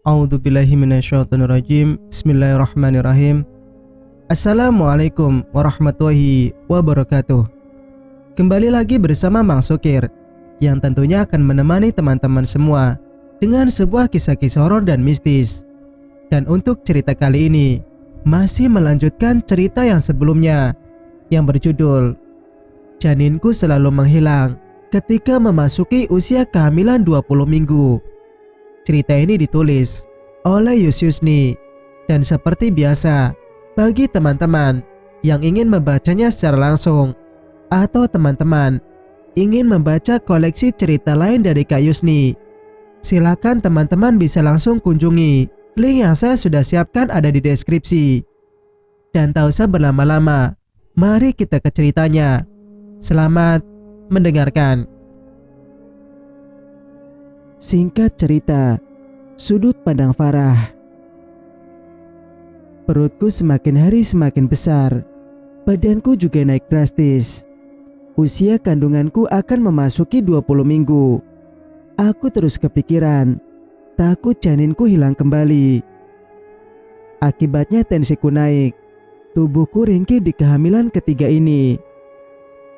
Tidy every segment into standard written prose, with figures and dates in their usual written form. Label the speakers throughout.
Speaker 1: A'udzubillahi minasyaitonirrajim. Bismillahirrahmanirrahim. Assalamualaikum warahmatullahi wabarakatuh. Kembali lagi bersama Mang Sukir, yang tentunya akan menemani teman-teman semua dengan sebuah kisah-kisah horor dan mistis. Dan untuk cerita kali ini masih melanjutkan cerita yang sebelumnya, yang berjudul Janinku Selalu Menghilang Ketika Memasuki Usia Kehamilan 20 Minggu. Cerita ini ditulis oleh Yusyusni, dan seperti biasa, bagi teman-teman yang ingin membacanya secara langsung atau teman-teman ingin membaca koleksi cerita lain dari Kak Yusni, silakan teman-teman bisa langsung kunjungi link yang saya sudah siapkan ada di deskripsi. Dan tak usah berlama-lama, mari kita ke ceritanya. Selamat mendengarkan. Singkat cerita, sudut pandang Farah. Perutku semakin hari semakin besar, badanku juga naik drastis. Usia kandunganku akan memasuki 20 minggu. Aku terus kepikiran, takut janinku hilang kembali. Akibatnya tensiku naik, tubuhku ringkih di kehamilan ketiga ini.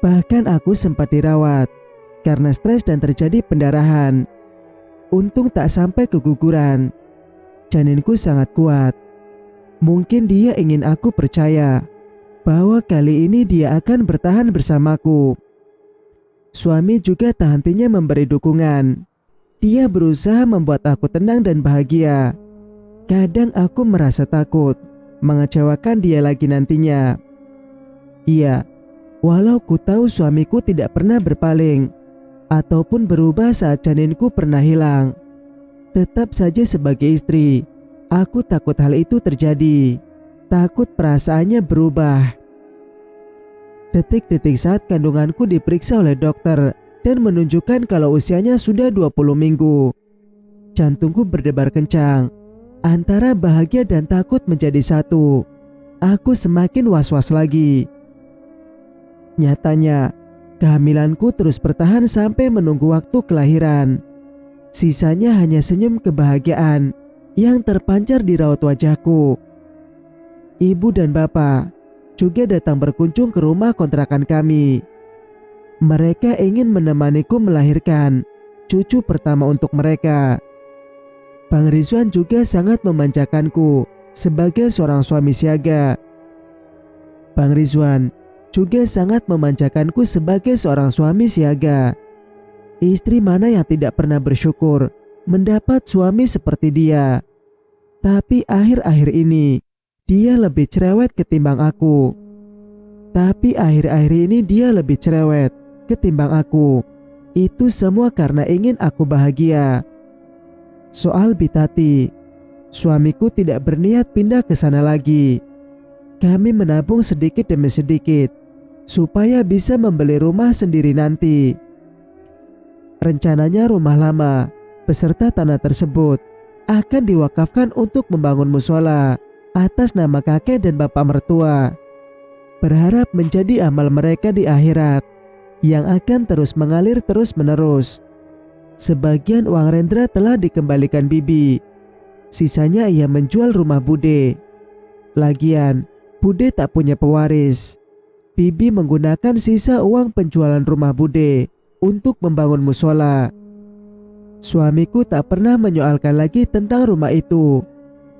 Speaker 1: Bahkan aku sempat dirawat karena stres dan terjadi pendarahan. Untung tak sampai keguguran. Janinku sangat kuat. Mungkin dia ingin aku percaya bahwa kali ini dia akan bertahan bersamaku. Suami juga tak hentinya memberi dukungan. Dia berusaha membuat aku tenang dan bahagia. Kadang aku merasa takut mengecewakan dia lagi nantinya. Iya, walau ku tahu suamiku tidak pernah berpaling ataupun berubah saat janinku pernah hilang, tetap saja sebagai istri, aku takut hal itu terjadi. Takut perasaannya berubah. Detik-detik saat kandunganku diperiksa oleh dokter dan menunjukkan kalau usianya sudah 20 minggu. Jantungku berdebar kencang. Antara bahagia dan takut menjadi satu. Aku semakin was-was lagi. Nyatanya, kehamilanku terus bertahan sampai menunggu waktu kelahiran. Sisanya hanya senyum kebahagiaan yang terpancar di raut wajahku. Ibu dan bapak juga datang berkunjung ke rumah kontrakan kami. Mereka ingin menemaniku melahirkan cucu pertama untuk mereka. Bang Rizwan juga sangat memanjakanku sebagai seorang suami siaga. Bang Rizwan juga sangat memanjakanku sebagai seorang suami siaga. Istri mana yang tidak pernah bersyukur mendapat suami seperti dia? Tapi akhir-akhir ini dia lebih cerewet ketimbang aku. Itu semua karena ingin aku bahagia. Soal Bitati, suamiku tidak berniat pindah ke sana lagi. Kami menabung sedikit demi sedikit supaya bisa membeli rumah sendiri nanti. Rencananya rumah lama beserta tanah tersebut akan diwakafkan untuk membangun musola atas nama kakek dan bapak mertua. Berharap menjadi amal mereka di akhirat yang akan terus mengalir terus-menerus. Sebagian uang Rendra telah dikembalikan Bibi. Sisanya ia menjual rumah Bude. Lagian, Bude tak punya pewaris. Bibi menggunakan sisa uang penjualan rumah Bude untuk membangun musola. Suamiku tak pernah menyoalkan lagi tentang rumah itu.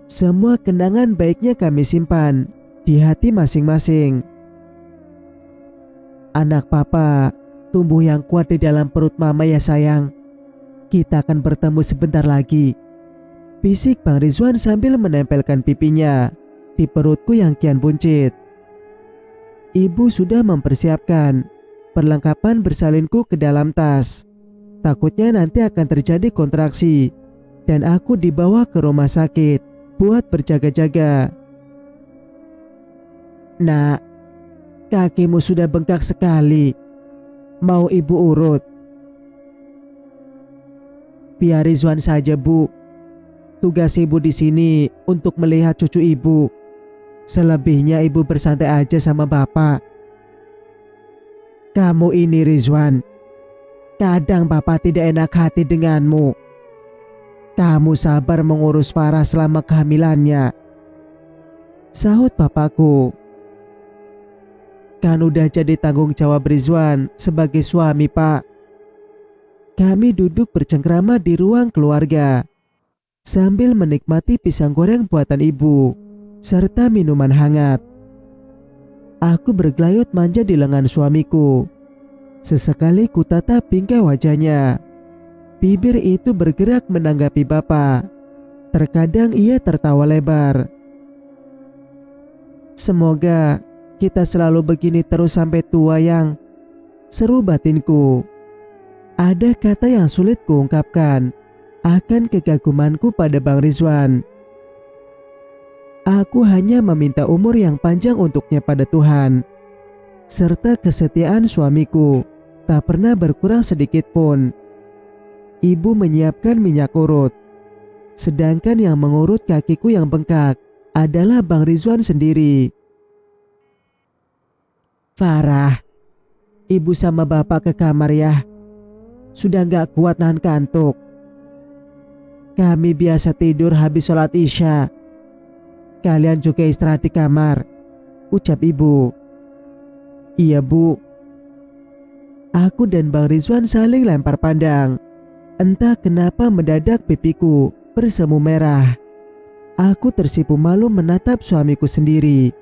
Speaker 1: Semua kenangan baiknya kami simpan di hati masing-masing. Anak papa tumbuh yang kuat di dalam perut mama ya sayang. Kita akan bertemu sebentar lagi, bisik Bang Rizwan sambil menempelkan pipinya di perutku yang kian buncit. Ibu sudah mempersiapkan perlengkapan bersalinku ke dalam tas. Takutnya nanti akan terjadi kontraksi dan aku dibawa ke rumah sakit buat berjaga-jaga. Nak, kakimu sudah bengkak sekali. Mau ibu urut? Biar Rizwan saja, Bu. Tugas ibu di sini untuk melihat cucu ibu. Selebihnya ibu bersantai aja sama bapak. Kamu ini Rizwan, kadang bapak tidak enak hati denganmu.
Speaker 2: Kamu sabar mengurus Farah selama kehamilannya, sahut papaku. Kan udah jadi tanggung jawab Rizwan sebagai suami, Pak. Kami duduk bercengkrama di ruang keluarga sambil menikmati pisang goreng buatan ibu serta minuman hangat. Aku bergelayut manja di lengan suamiku. Sesekali kutatap bingkai wajahnya. Bibir itu bergerak menanggapi bapak. Terkadang ia tertawa lebar. Semoga kita selalu begini terus sampai tua, Yang, seru batinku. Ada kata yang sulit kuungkapkan akan kegagumanku pada Bang Rizwan. Aku hanya meminta umur yang panjang untuknya pada Tuhan, serta kesetiaan suamiku tak pernah berkurang sedikit pun. Ibu menyiapkan minyak urut, sedangkan yang mengurut kakiku yang bengkak adalah Bang Rizwan sendiri. Farah, ibu sama bapak ke kamar ya. Sudah gak kuat nahan kantuk. Kami biasa tidur habis sholat isya. Kalian juga istirahat di kamar, ucap ibu. Iya, Bu. Aku dan Bang Rizwan saling lempar pandang. Entah kenapa mendadak pipiku bersemu merah. Aku tersipu malu menatap suamiku sendiri.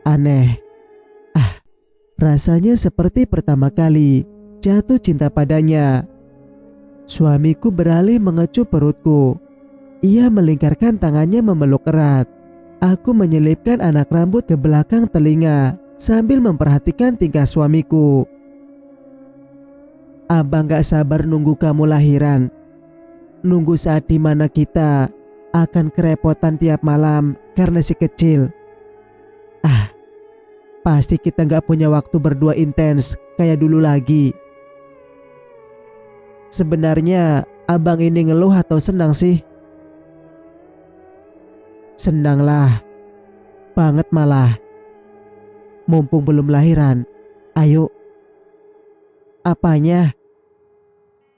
Speaker 2: Aneh. Rasanya seperti pertama kali jatuh cinta padanya. Suamiku beralih mengecup perutku. Ia melingkarkan tangannya memeluk erat. Aku menyelipkan anak rambut ke belakang telinga sambil memperhatikan tingkah suamiku. Abang gak sabar nunggu kamu lahiran. Nunggu saat dimana kita akan kerepotan tiap malam karena si kecil. Pasti kita gak punya waktu berdua intens kayak dulu lagi. Sebenarnya abang ini ngeluh atau senang sih? Senang lah, banget malah. Mumpung belum lahiran, ayo. Apanya?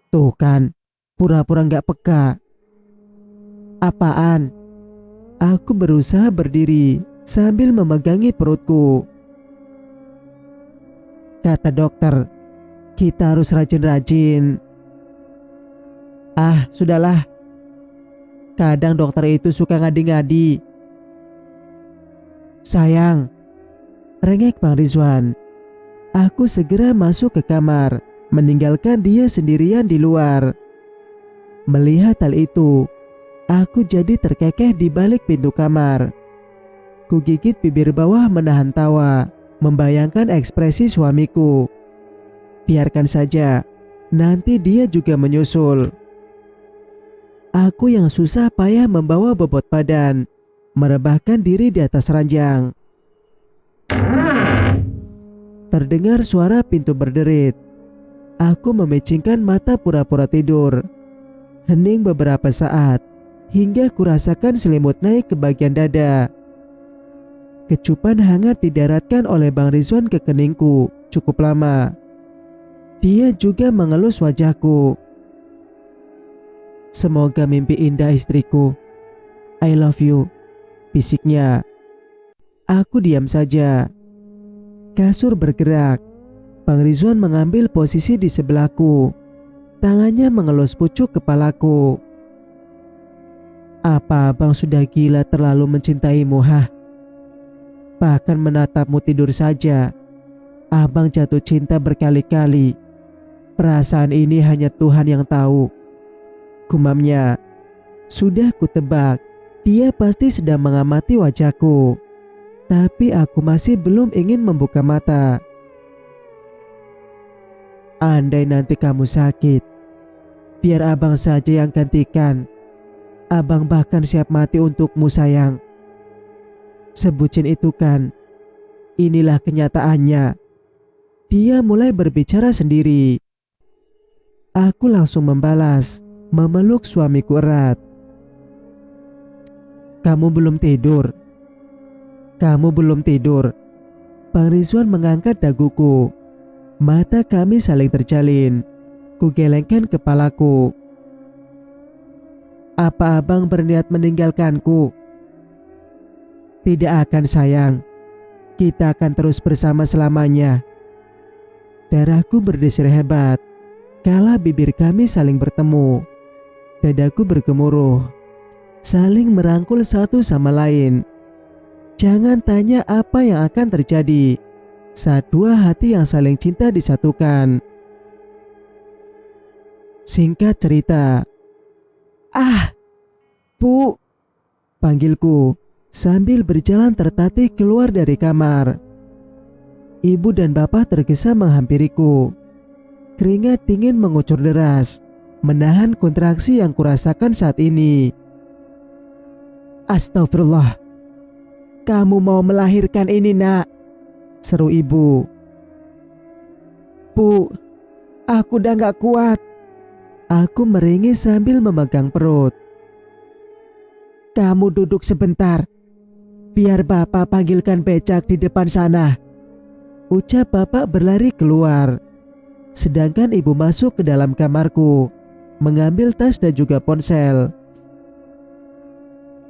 Speaker 2: Tuh kan, pura-pura gak peka. Apaan? Aku berusaha berdiri sambil memegangi perutku. Kata dokter, kita harus rajin-rajin. Sudahlah. Kadang dokter itu suka ngadi-ngadi. Sayang, rengek Bang Rizwan. Aku segera masuk ke kamar, meninggalkan dia sendirian di luar. Melihat hal itu, aku jadi terkekeh di balik pintu kamar. Kugigit bibir bawah menahan tawa, membayangkan ekspresi suamiku. Biarkan saja, nanti dia juga menyusul. Aku yang susah payah membawa bobot badan, merebahkan diri di atas ranjang. Terdengar suara pintu berderit. Aku memicingkan mata pura-pura tidur. Hening beberapa saat, hingga kurasakan selimut naik ke bagian dada. Kecupan hangat didaratkan oleh Bang Rizwan ke keningku cukup lama. Dia juga mengelus wajahku. Semoga mimpi indah istriku. I love you, bisiknya. Aku diam saja. Kasur bergerak. Bang Rizwan mengambil posisi di sebelahku. Tangannya mengelus pucuk kepalaku. Apa abang sudah gila terlalu mencintaimu, Bahkan menatapmu tidur saja, abang jatuh cinta berkali-kali. Perasaan ini hanya Tuhan yang tahu. Gumamnya. Sudah kutebak, dia pasti sedang mengamati wajahku. Tapi aku masih belum ingin membuka mata. Andai nanti kamu sakit, biar abang saja yang gantikan. Abang bahkan siap mati untukmu, sayang. Sebutin itu kan. Inilah kenyataannya. Dia mulai berbicara sendiri. Aku langsung membalas, memeluk suamiku erat. Kamu belum tidur? Kamu belum tidur? Bang Rizwan mengangkat daguku. Mata kami saling terjalin. Kugelengkan kepalaku. Apa abang berniat meninggalkanku? Tidak akan sayang. Kita akan terus bersama selamanya. Darahku berdesir hebat. Kala bibir kami saling bertemu. Dadaku bergemuruh. Saling merangkul satu sama lain. Jangan tanya apa yang akan terjadi saat dua hati yang saling cinta disatukan. Singkat cerita. "Ah, Bu," panggilku sambil berjalan tertatih keluar dari kamar. Ibu dan bapak tergesa menghampiriku. Keringat dingin mengucur deras, menahan kontraksi yang kurasakan saat ini. "Astagfirullah. Kamu mau melahirkan ini, Nak?" seru ibu. "Bu, aku udah gak kuat." Aku meringis sambil memegang perut. "Kamu duduk sebentar. Biar bapak panggilkan becak di depan sana," ucap bapak berlari keluar. Sedangkan ibu masuk ke dalam kamarku, mengambil tas dan juga ponsel.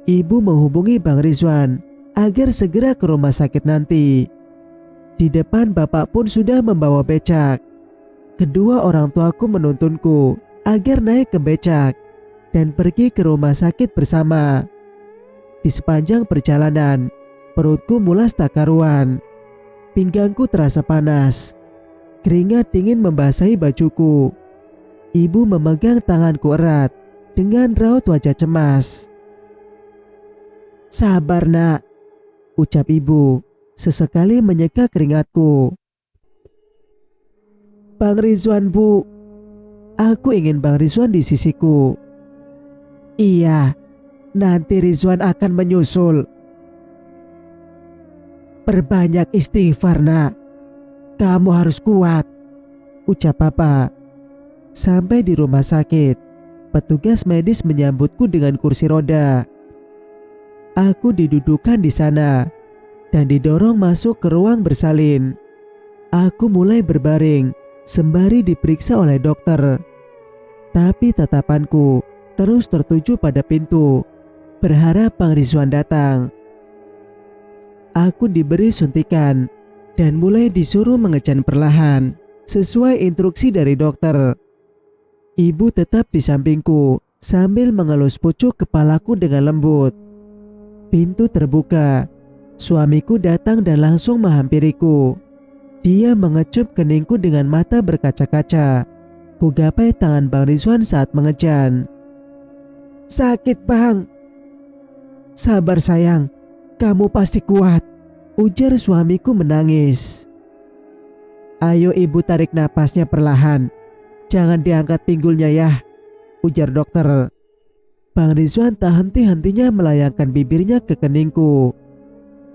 Speaker 2: Ibu menghubungi Bang Rizwan agar segera ke rumah sakit nanti. Di depan bapak pun sudah membawa becak. Kedua orang tuaku menuntunku agar naik ke becak dan pergi ke rumah sakit bersama. Di sepanjang perjalanan, perutku mulas tak karuan. Pinggangku terasa panas. Keringat dingin membasahi bajuku. Ibu memegang tanganku erat dengan raut wajah cemas. "Sabar, Nak," ucap ibu, sesekali menyeka keringatku. "Bang Rizwan, Bu." Aku ingin Bang Rizwan di sisiku. "Iya, nanti Rizwan akan menyusul. Perbanyak istighfar, Nak. Kamu harus kuat," ucap papa. Sampai di rumah sakit, petugas medis menyambutku dengan kursi roda. Aku didudukan di sana dan didorong masuk ke ruang bersalin. Aku mulai berbaring sembari diperiksa oleh dokter. Tapi tatapanku terus tertuju pada pintu, berharap Bang Rizwan datang. Aku diberi suntikan dan mulai disuruh mengejan perlahan sesuai instruksi dari dokter. Ibu tetap di sampingku sambil mengelus pucuk kepalaku dengan lembut. Pintu terbuka. Suamiku datang dan langsung menghampiriku. Dia mengecup keningku dengan mata berkaca-kaca. Kugapai tangan Bang Rizwan saat mengejan. "Sakit, Bang." "Sabar sayang, kamu pasti kuat," ujar suamiku menangis. "Ayo ibu tarik napasnya perlahan. Jangan diangkat pinggulnya ya," ujar dokter. Bang Rizwan tak henti-hentinya melayangkan bibirnya ke keningku.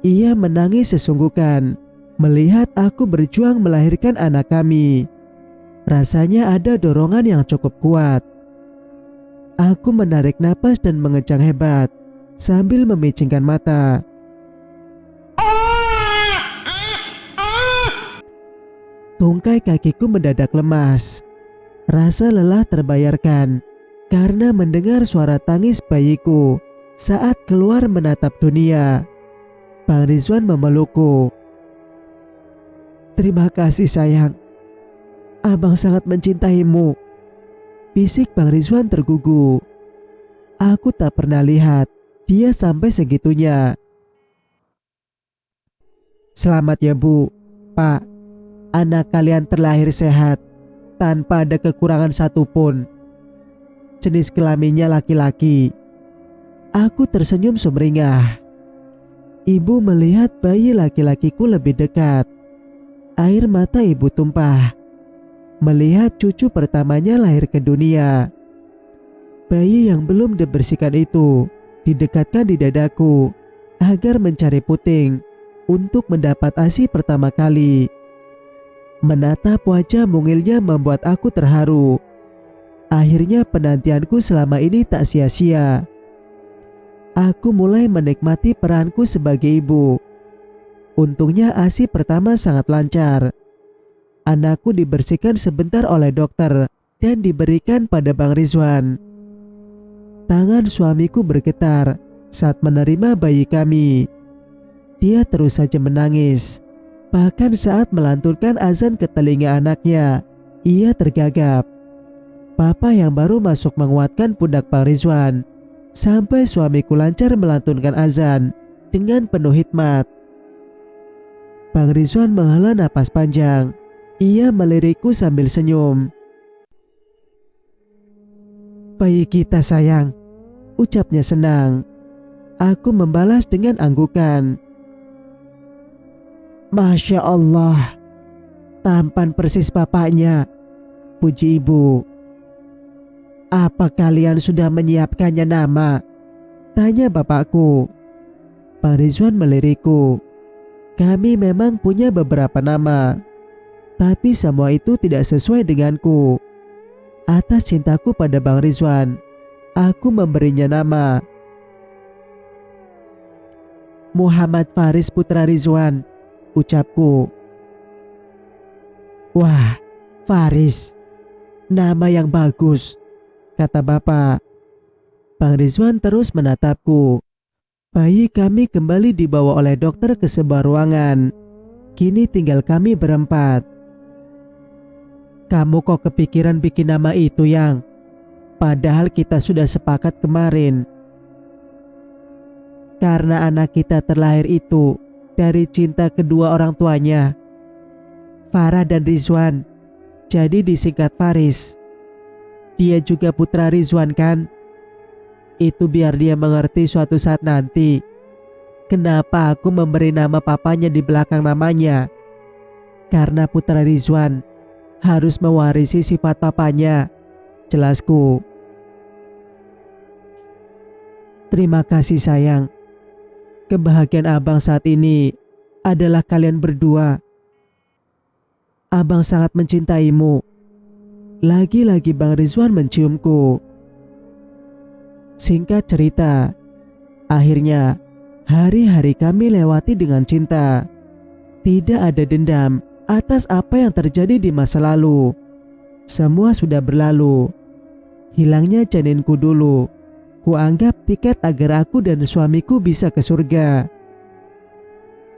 Speaker 2: Ia menangis sesungguhkan melihat aku berjuang melahirkan anak kami. Rasanya ada dorongan yang cukup kuat. Aku menarik napas dan mengejang hebat sambil memicingkan mata. Tungkai kakiku mendadak lemas. Rasa lelah terbayarkan karena mendengar suara tangis bayiku saat keluar menatap dunia. Bang Rizwan memelukku. "Terima kasih sayang. Abang sangat mencintaimu," bisik Bang Rizwan tergugu. Aku tak pernah lihat dia sampai segitunya. "Selamat ya Bu, Pak. Anak kalian terlahir sehat tanpa ada kekurangan satupun. Jenis kelaminnya laki-laki." Aku tersenyum sumringah. Ibu melihat bayi laki-lakiku lebih dekat. Air mata ibu tumpah melihat cucu pertamanya lahir ke dunia. Bayi yang belum dibersihkan itu didekatkan di dadaku agar mencari puting untuk mendapat ASI pertama kali. Menatap wajah mungilnya membuat aku terharu. Akhirnya penantianku selama ini tak sia-sia. Aku mulai menikmati peranku sebagai ibu. Untungnya ASI pertama sangat lancar. Anakku dibersihkan sebentar oleh dokter dan diberikan pada Bang Rizwan. Tangan suamiku bergetar saat menerima bayi kami. Dia terus saja menangis. Bahkan saat melantunkan azan ke telinga anaknya, ia tergagap. Papa yang baru masuk menguatkan pundak Bang Rizwan sampai suamiku lancar melantunkan azan dengan penuh hikmat. Bang Rizwan menghela napas panjang. Ia melirikku sambil senyum. "Bayi kita sayang," ucapnya senang. Aku membalas dengan anggukan. "Masya Allah, tampan persis bapaknya," puji ibu. "Apa kalian sudah menyiapkannya nama?" tanya bapakku. Bang Rizwan melirikku. "Kami memang punya beberapa nama, tapi semua itu tidak sesuai denganku. Atas cintaku pada Bang Rizwan, aku memberinya nama Muhammad Faris Putra Rizwan," ucapku. "Wah, Faris, nama yang bagus," kata bapak. Bang Rizwan terus menatapku. Bayi kami kembali dibawa oleh dokter ke sebuah ruangan. Kini tinggal kami berempat. "Kamu kok kepikiran bikin nama itu, Yang? Padahal kita sudah sepakat kemarin." "Karena anak kita terlahir itu dari cinta kedua orang tuanya, Farah dan Rizwan, jadi disingkat Faris. Dia juga putra Rizwan kan? Itu biar dia mengerti suatu saat nanti kenapa aku memberi nama papanya di belakang namanya. Karena putra Rizwan harus mewarisi sifat papanya," jelasku. "Terima kasih sayang. Kebahagiaan abang saat ini adalah kalian berdua. Abang sangat mencintaimu." Lagi-lagi Bang Rizwan menciumku. Singkat cerita, akhirnya hari-hari kami lewati dengan cinta. Tidak ada dendam atas apa yang terjadi di masa lalu. Semua sudah berlalu. Hilangnya janinku dulu kuanggap tiket agar aku dan suamiku bisa ke surga.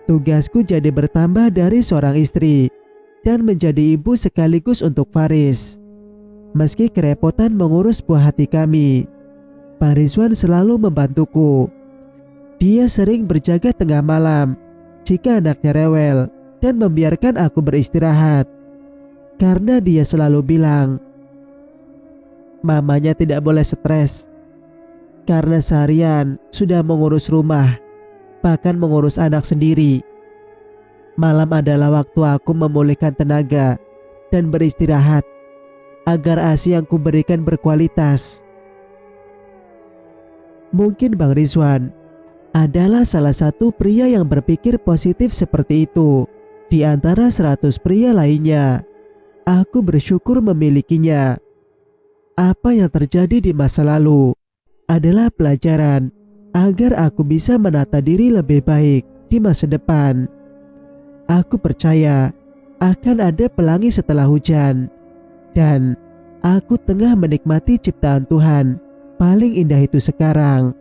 Speaker 2: Tugasku jadi bertambah dari seorang istri dan menjadi ibu sekaligus untuk Faris. Meski kerepotan mengurus buah hati kami, Bang Rizwan selalu membantuku. Dia sering berjaga tengah malam jika anaknya rewel dan membiarkan aku beristirahat. Karena dia selalu bilang, mamanya tidak boleh stres. Karena seharian sudah mengurus rumah, bahkan mengurus anak sendiri. Malam adalah waktu aku memulihkan tenaga dan beristirahat agar ASI yang kuberikan berkualitas. Mungkin Bang Rizwan adalah salah satu pria yang berpikir positif seperti itu di antara 100 pria lainnya. Aku bersyukur memilikinya. Apa yang terjadi di masa lalu adalah pelajaran agar aku bisa menata diri lebih baik di masa depan. Aku percaya akan ada pelangi setelah hujan. Dan aku tengah menikmati ciptaan Tuhan paling indah itu sekarang.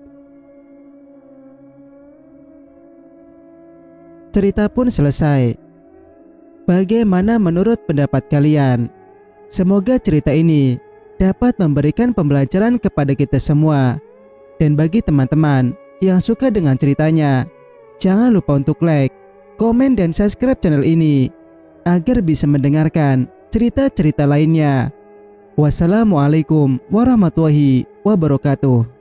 Speaker 1: Cerita pun selesai. Bagaimana menurut pendapat kalian? Semoga cerita ini dapat memberikan pembelajaran kepada kita semua. Dan bagi teman-teman yang suka dengan ceritanya, jangan lupa untuk like, komen, dan subscribe channel ini agar bisa mendengarkan cerita-cerita lainnya. Wassalamualaikum warahmatullahi wabarakatuh.